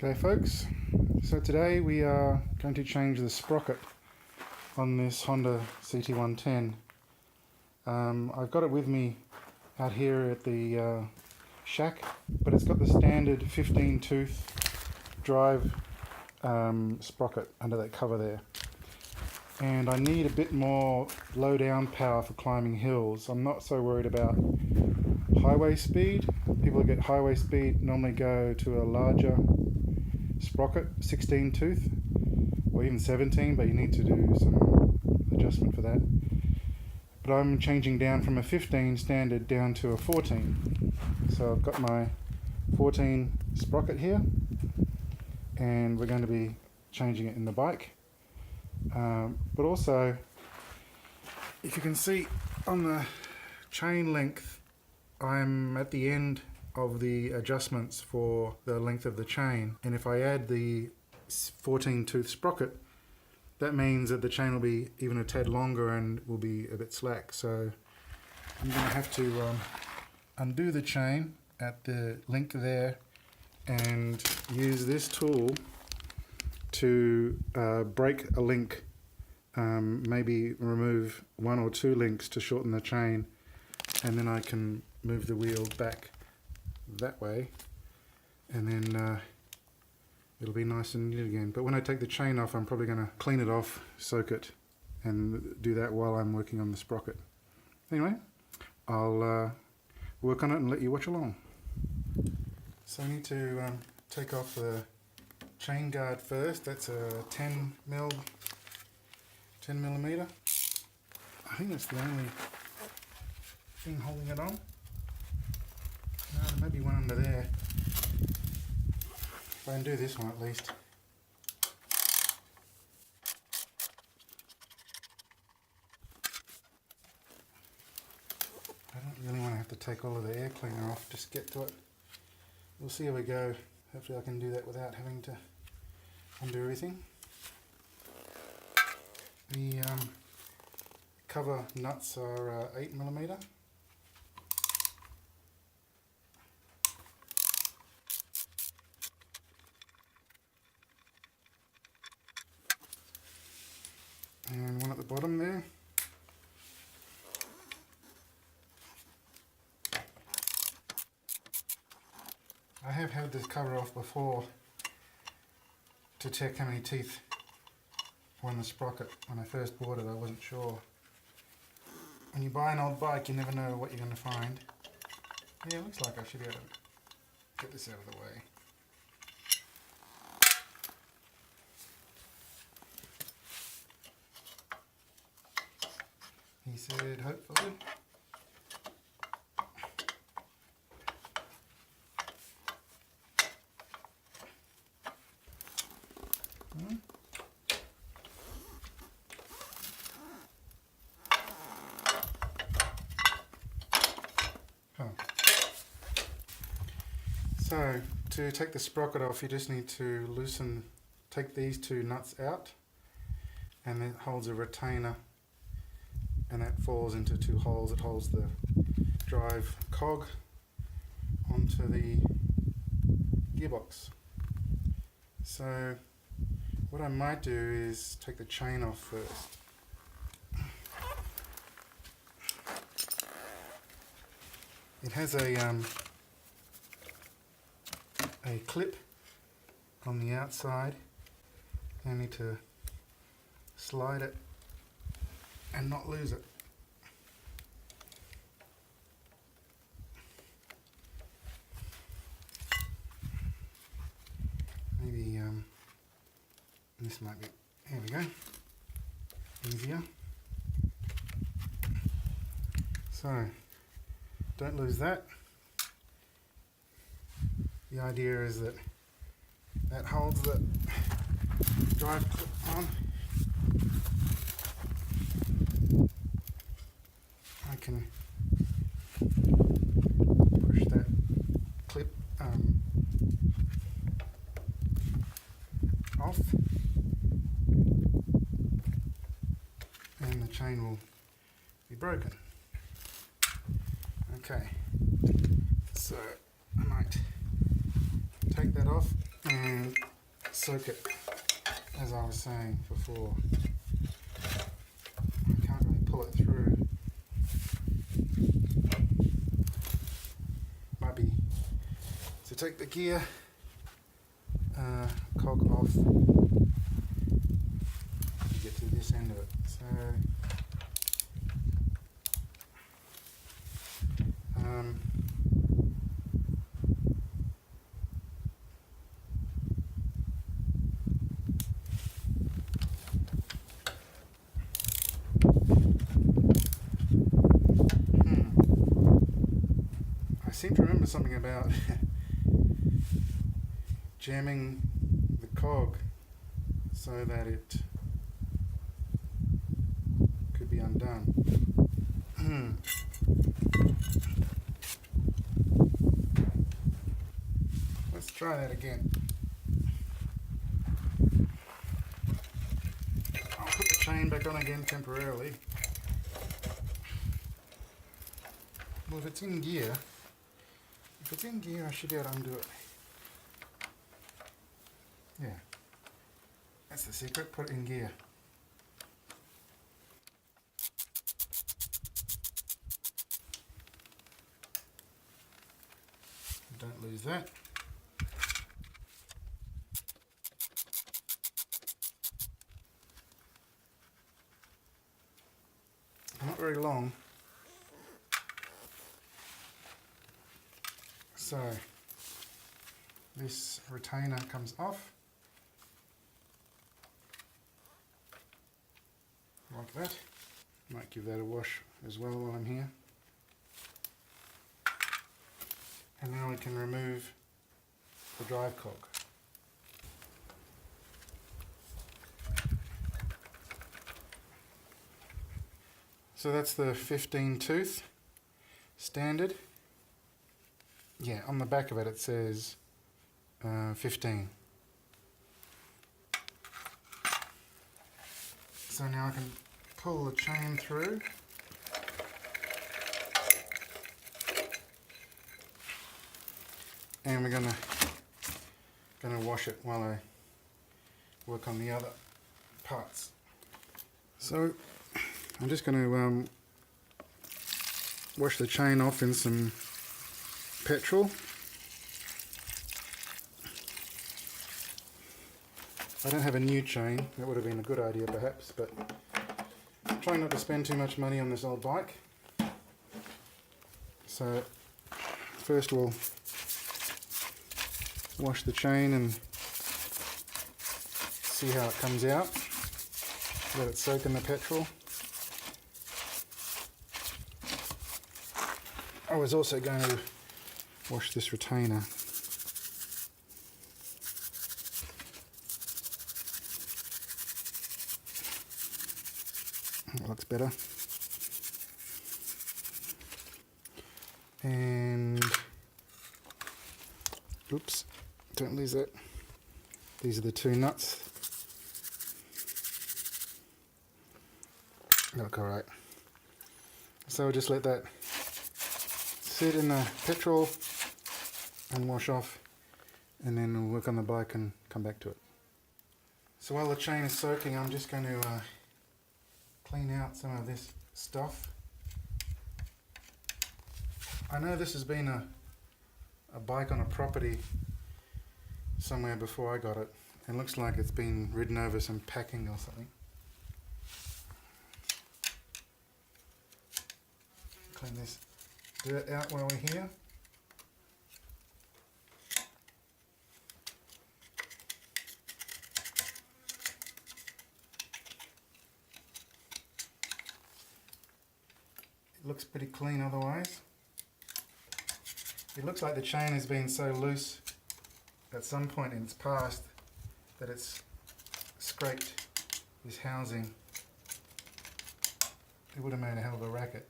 Okay folks, so today we are going to change the sprocket on this Honda CT110. I've got it with me out here at the shack, but it's got the standard 15 tooth drive sprocket under that cover there. And I need a bit more low down power for climbing hills. I'm not so worried about highway speed. People who get highway speed normally go to a larger sprocket, 16 tooth or even 17, but you need to do some adjustment for that. But I'm changing down from a 15 standard down to a 14. So I've got my 14 sprocket here, and we're going to be changing it in the bike. But also, if you can see on the chain length, I'm at the end of the adjustments for the length of the chain, and if I add the 14 tooth sprocket, that means that the chain will be even a tad longer and will be a bit slack. So I'm going to have to undo the chain at the link there and use this tool to break a link, maybe remove one or two links to shorten the chain, and then I can move the wheel back that way, and then it'll be nice and neat again. But when I take the chain off, I'm probably going to clean it off, soak it, and do that while I'm working on the sprocket. Anyway, I'll work on it and let you watch along. So I need to take off the chain guard first. That's a 10 millimeter. I think that's the only thing holding it on. No, there may be one under there. If I can do this one at least. I don't really want to have to take all of the air cleaner off, just get to it. We'll see how we go. Hopefully I can do that without having to undo everything. The cover nuts are 8 millimeter. And one at the bottom there. I have had this cover off before to check how many teeth were on the sprocket. When I first bought it, I wasn't sure. When you buy an old bike, you never know what you're going to find. Yeah, it looks like I should be able to get this out of the way. He said, hopefully. So, to take the sprocket off, you just need to take these two nuts out, and it holds a retainer, and that falls into two holes. It holds the drive cog onto the gearbox. So what I might do is take the chain off first. It has a clip on the outside. I need to slide it and not lose it. Maybe this might be, here we go, easier. So, don't lose that. The idea is that that holds the drive clip on. I can push that clip off, and the chain will be broken. Okay, so I might take that off and soak it, as I was saying before. I can't really pull it through. Might be to take the gear cog off to get to this end of it. So I seem to remember something about jamming the cog so that it could be undone. Let's try that again. I'll put the chain back on again temporarily. Well, if it's in gear, I should be able to undo it. Yeah, that's the secret, put it in gear. Don't lose that. Not very long. So this retainer comes off like that. Might give that a wash as well while I'm here. And now we can remove the drive cog. So that's the 15 tooth standard. Yeah, on the back of it, it says 15. So now I can pull the chain through. And we're gonna wash it while I work on the other parts. So I'm just gonna wash the chain off in some petrol. I don't have a new chain. That would have been a good idea perhaps, but I'm trying not to spend too much money on this old bike. So first we'll wash the chain and see how it comes out. Let it soak in the petrol. I was also going to wash this retainer. That looks better. And oops, don't lose that. These are the two nuts. They look alright. So we'll just let that sit in the petrol and wash off, and then we'll work on the bike and come back to it. So while the chain is soaking, I'm just going to clean out some of this stuff. I know this has been a bike on a property somewhere before I got it, and looks like it's been ridden over some packing or something. Clean this dirt out while we're here. It looks pretty clean otherwise. It looks like the chain has been so loose at some point in its past that it's scraped this housing. It would have made a hell of a racket.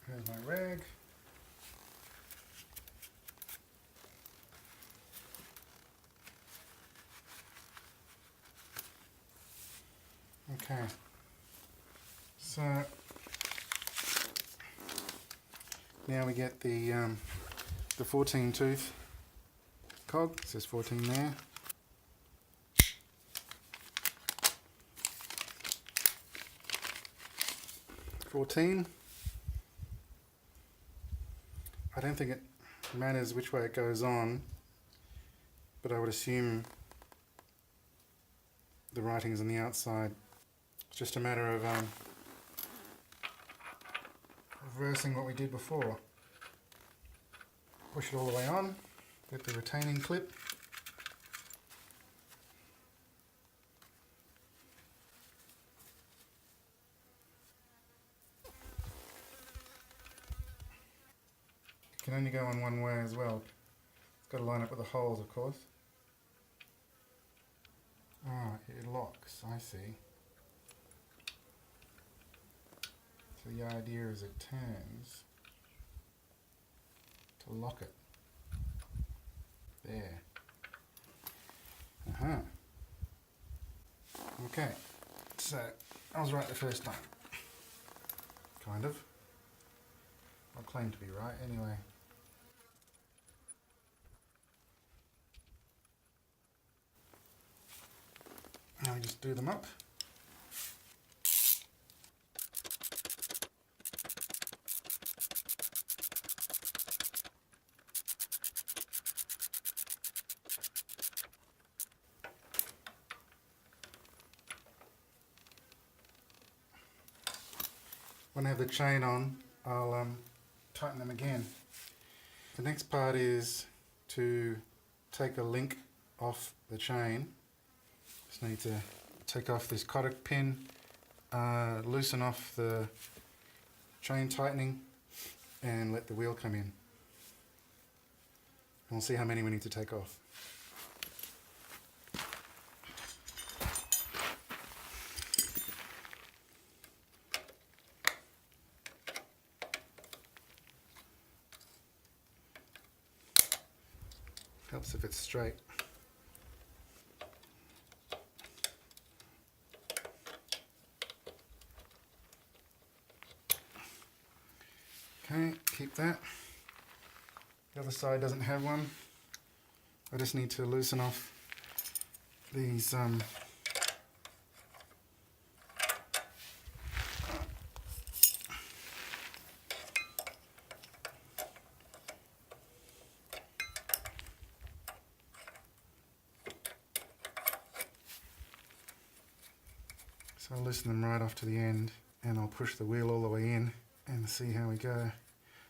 There's my rag. Okay, so now we get the 14 tooth cog. It says 14 there. I don't think it matters which way it goes on, but I would assume the writing is on the outside. It's just a matter of reversing what we did before. Push it all the way on, get the retaining clip. It can only go on one way as well. It's got to line up with the holes, of course. Ah, it locks, I see. So the idea is it turns to lock it. There. Okay, so I was right the first time. Kind of. I claim to be right anyway. Now we just do them up. When I have the chain on, I'll tighten them again. The next part is to take a link off the chain. Just need to take off this Kodak pin, loosen off the chain tightening, and let the wheel come in. And we'll see how many we need to take off. Helps if it's straight. Okay, keep that. The other side doesn't have one. I just need to loosen off these so I'll loosen them right off to the end, and I'll push the wheel all the way in and see how we go.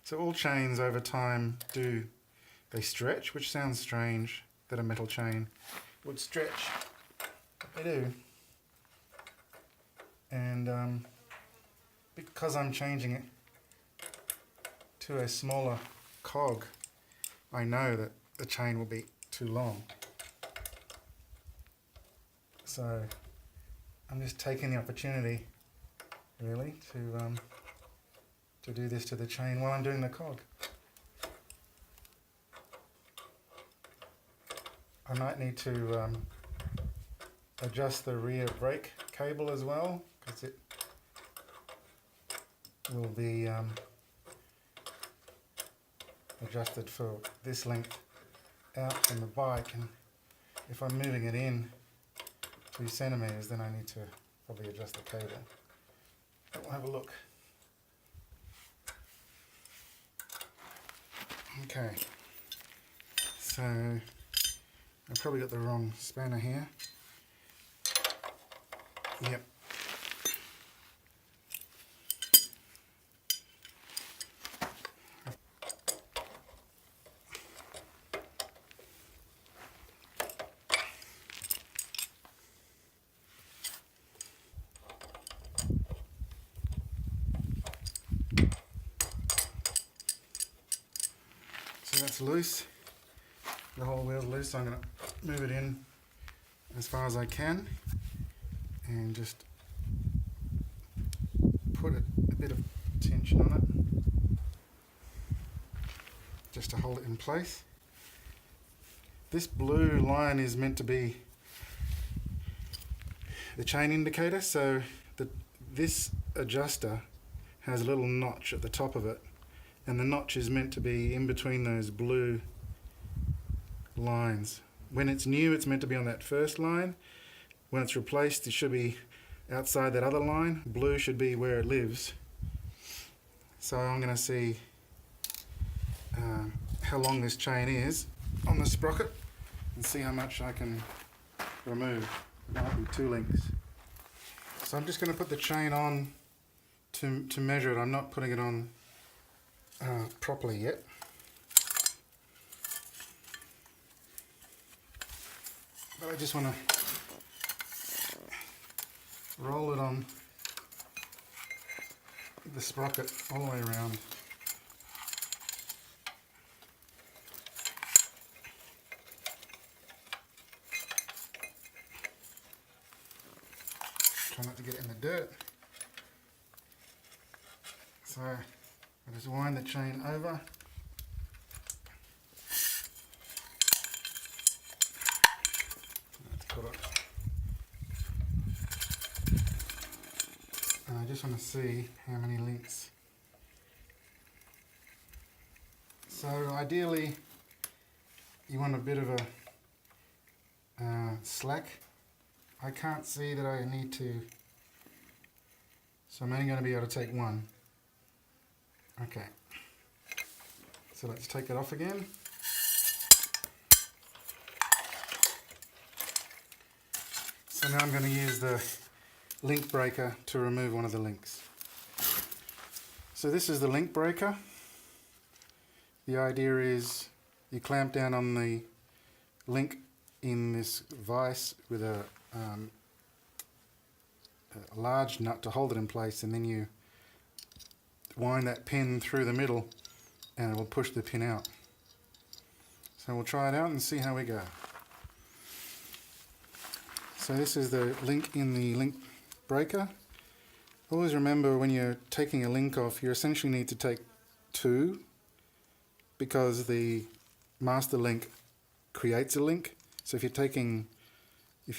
So all chains over time they stretch, which sounds strange that a metal chain would stretch, but they do. And because I'm changing it to a smaller cog, I know that the chain will be too long. So I'm just taking the opportunity really to do this to the chain while I'm doing the cog. I might need to adjust the rear brake cable as well, because it will be adjusted for this length out from the bike, and if I'm moving it in 2 centimeters, then I need to probably adjust the cable. But we'll have a look. Okay, so I probably got the wrong spanner here. Yep. So that's loose. The whole wheel's loose, so I'm going to move it in as far as I can and just put a bit of tension on it just to hold it in place. This blue line is meant to be the chain indicator. So this adjuster has a little notch at the top of it, and the notch is meant to be in between those blue lines. When it's new, it's meant to be on that first line. When it's replaced, it should be outside that other line. Blue should be where it lives. So I'm going to see how long this chain is on the sprocket and see how much I can remove. It might be 2 links. So I'm just going to put the chain on to measure it. I'm not putting it on properly yet. But I just want to roll it on the sprocket all the way around. Try not to get it in the dirt. So I just wind the chain over. Let's put it. And I just want to see how many links. So ideally you want a bit of a slack. I can't see that I need to, so I'm only going to be able to take 1. Okay, so let's take it off again. So now I'm going to use the link breaker to remove one of the links. So this is the link breaker. The idea is you clamp down on the link in this vise with a large nut to hold it in place, and then you wind that pin through the middle and it will push the pin out. So we'll try it out and see how we go. So this is the link in the link breaker. Always remember, when you're taking a link off, you essentially need to take 2, because the master link creates a link. So if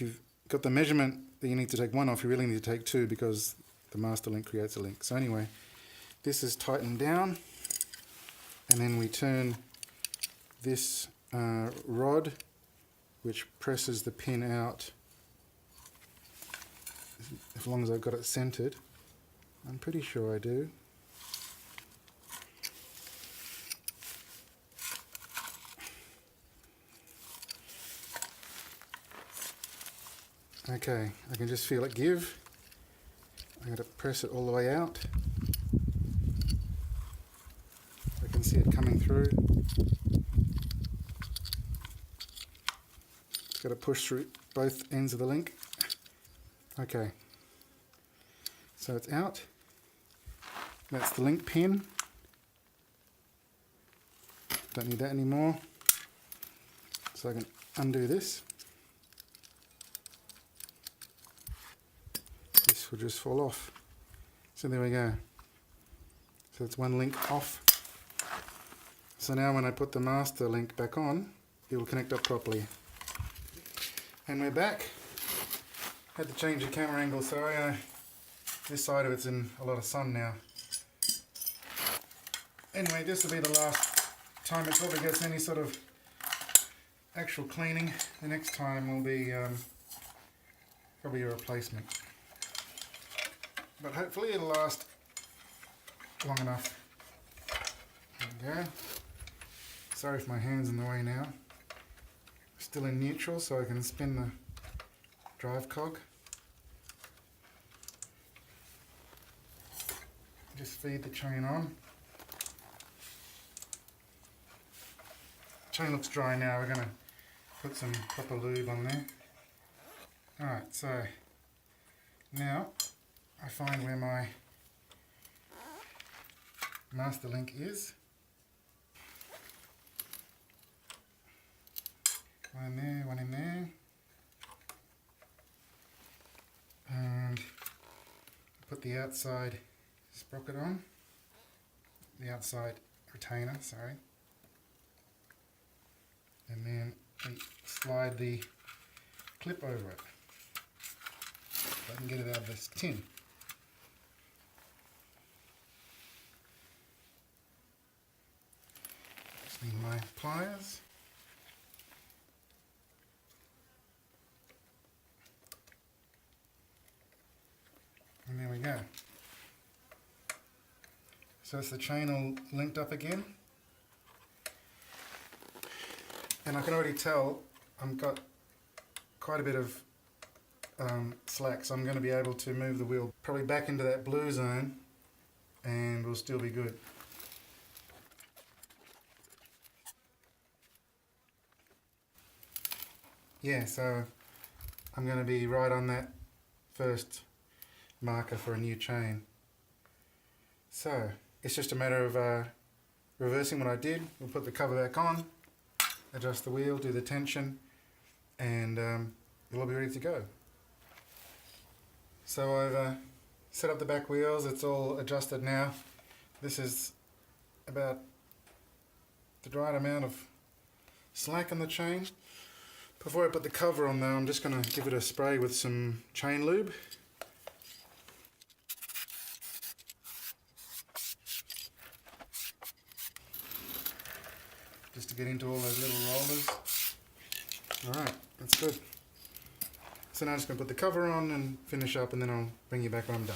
you've got the measurement that you need to take 1 off, you really need to take 2, because the master link creates a link. So anyway, this is tightened down, and then we turn this rod, which presses the pin out, as long as I've got it centered. I'm pretty sure I do. Okay, I can just feel it give. I'm going to press it all the way out. I can see it coming through. It's got to push through both ends of the link. Okay, so it's out. That's the link pin. Don't need that anymore. So I can undo this. This will just fall off. So there we go. So it's 1 link off. So now when I put the master link back on, it will connect up properly. And we're back. Had to change the camera angle, so this side of it's in a lot of sun now. Anyway, this will be the last time it probably gets any sort of actual cleaning. The next time will be probably a replacement. But hopefully it'll last long enough. There we go. Sorry if my hand's in the way now. Still in neutral, so I can spin the drive cog. Just feed the chain on. Chain looks dry now. We're going to put some proper lube on there. Alright, so now I find where my master link is. One in there, one in there. And put the outside sprocket on. The outside retainer, sorry. And then we slide the clip over it. so I can get it out of this tin. Just need my pliers. And there we go. So it's the chain all linked up again. And I can already tell I've got quite a bit of slack, so I'm going to be able to move the wheel probably back into that blue zone and we'll still be good. Yeah, so I'm going to be right on that first marker for a new chain. So it's just a matter of reversing what I did. We'll put the cover back on, adjust the wheel, do the tension, and it'll be ready to go. So I've set up the back wheels, it's all adjusted now. This is about the right amount of slack on the chain. Before I put the cover on though, I'm just going to give it a spray with some chain lube. Just to get into all those little rollers. Alright, that's good. So now I'm just going to put the cover on and finish up, and then I'll bring you back when I'm done.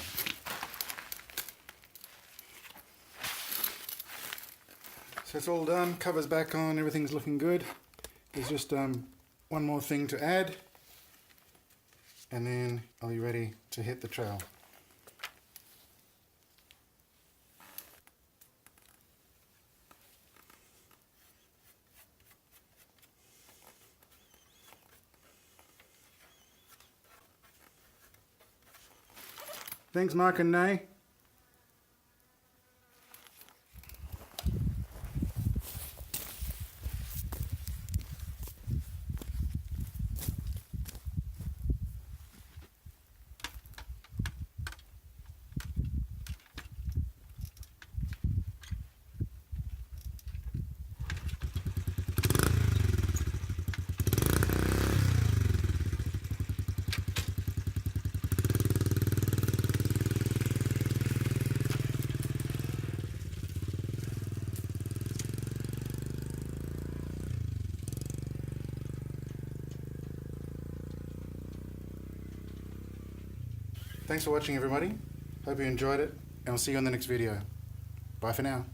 So it's all done, cover's back on, everything's looking good. There's just one more thing to add, and then I'll be ready to hit the trail. Thanks, Mark and Nay. Thanks for watching, everybody. Hope you enjoyed it, and I'll see you on the next video. Bye for now.